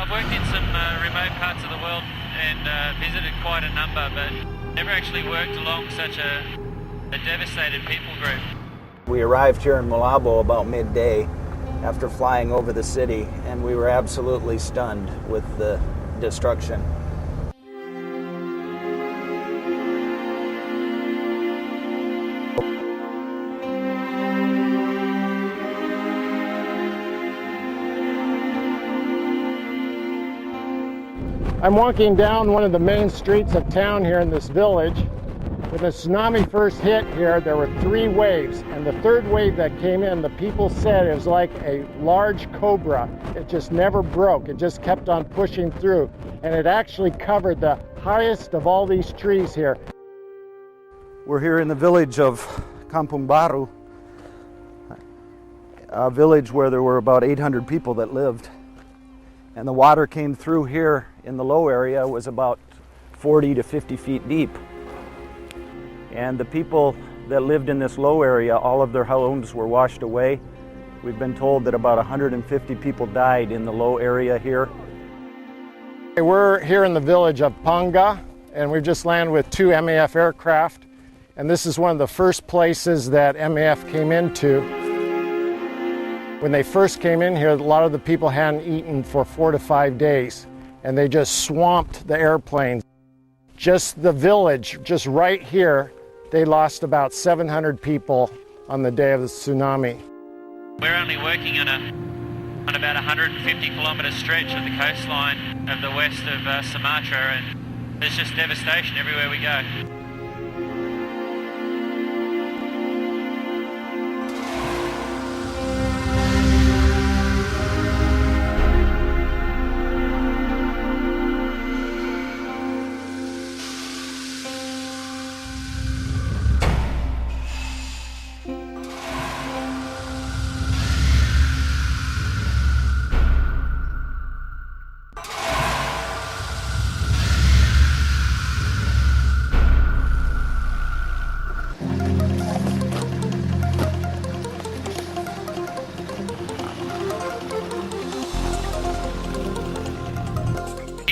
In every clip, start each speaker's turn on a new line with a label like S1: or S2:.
S1: I've worked in some remote parts of the world and visited quite a number, but never actually worked along such a devastated people group.
S2: We arrived here in Malabo about midday after flying over the city, and we were absolutely stunned with the destruction.
S3: I'm walking down one of the main streets of town here in this village. When the tsunami first hit here, there were 3 waves, and the 3rd wave that came in, the people said it was like a large cobra. It just never broke. It just kept on pushing through, and it actually covered the highest of all these trees here.
S2: We're here in the village of Kampung Baru, a village where there were about 800 people that lived. And the water came through here in the low area, was about 40 to 50 feet deep. And the people that lived in this low area, all of their homes were washed away. We've been told that about 150 people died in the low area here.
S3: We're here in the village of Panga, and we've just landed with 2 MAF aircraft. And this is one of the first places that MAF came into. When they first came in here, a lot of the people hadn't eaten for 4 to 5 days, and they just swamped the airplanes. Just the village, just right here, they lost about 700 people on the day of the tsunami.
S1: We're only working on about 150 kilometre stretch of the coastline of the west of Sumatra, and there's just devastation everywhere we go.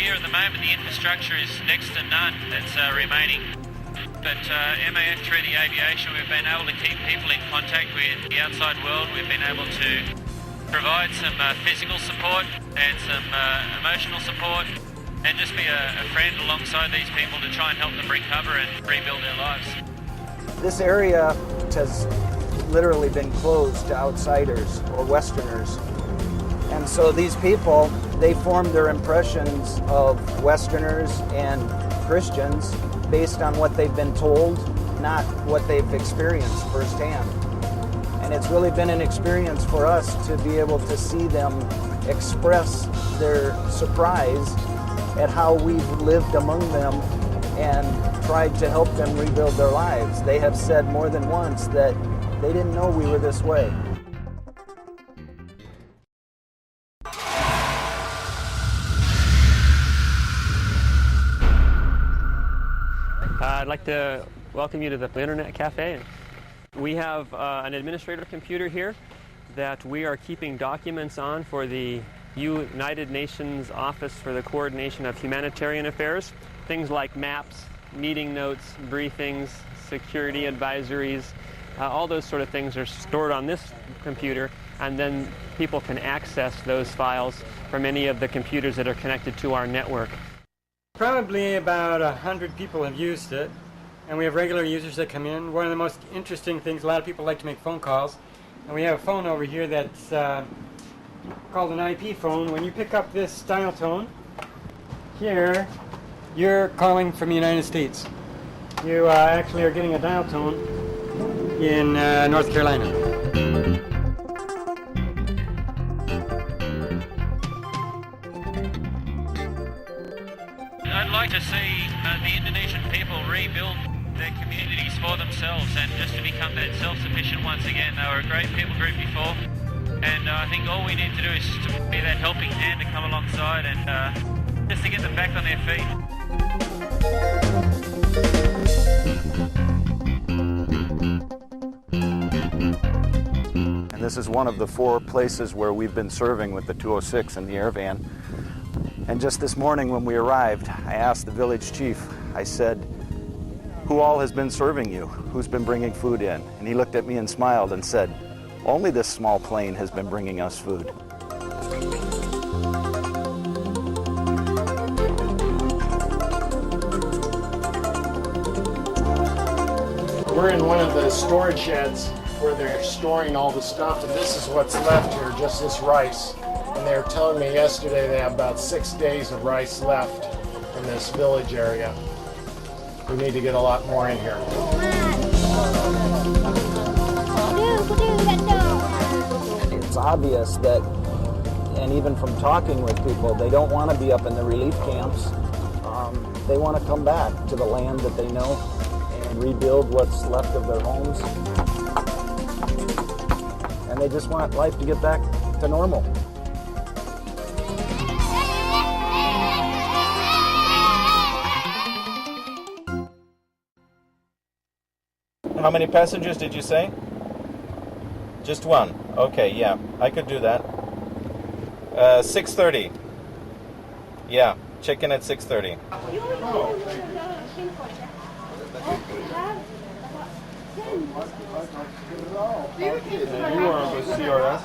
S1: At the moment, the infrastructure is next to none that's remaining. But MAF, through the aviation, we've been able to keep people in contact with the outside world. We've been able to provide some physical support and some emotional support, and just be a friend alongside these people to try and help them recover and rebuild their lives.
S2: This area has literally been closed to outsiders or Westerners. And so these people, they form their impressions of Westerners and Christians based on what they've been told, not what they've experienced firsthand. And it's really been an experience for us to be able to see them express their surprise at how we've lived among them and tried to help them rebuild their lives. They have said more than once that they didn't know we were this way.
S4: I'd like to welcome you to the Internet Cafe. We have an administrator computer here that we are keeping documents on for the United Nations Office for the Coordination of Humanitarian Affairs. Things like maps, meeting notes, briefings, security advisories, all those sort of things are stored on this computer, and then people can access those files from any of the computers that are connected to our network.
S5: Probably about 100 people have used it, and we have regular users that come in. One of the most interesting things, a lot of people like to make phone calls, and we have a phone over here that's called an IP phone. When you pick up this dial tone, here, you're calling from the United States. You actually are getting a dial tone in North Carolina.
S1: I'd like to see the Indonesian people rebuild their communities for themselves and just to become that self-sufficient once again. They were a great people group before, and I think all we need to do is to be that helping hand to come alongside and just to get them back on their feet.
S2: And this is one of the 4 places where we've been serving with the 206 and the air van. And just this morning when we arrived, I asked the village chief, I said, who all has been serving you? Who's been bringing food in? And he looked at me and smiled and said, only this small plane has been bringing us food.
S3: We're in one of the storage sheds where they're storing all the stuff, and this is what's left here, just this rice. And they were telling me yesterday they have about 6 days of rice left in this village area. We need to get a lot more in here.
S2: It's obvious that, and even from talking with people, they don't want to be up in the relief camps. They want to come back to the land that they know and rebuild what's left of their homes. And they just want life to get back to normal.
S6: How many passengers did you say? Just one. Okay, yeah, I could do that. 6:30. Yeah, check in at 6:30.
S3: You
S6: are on the CRS?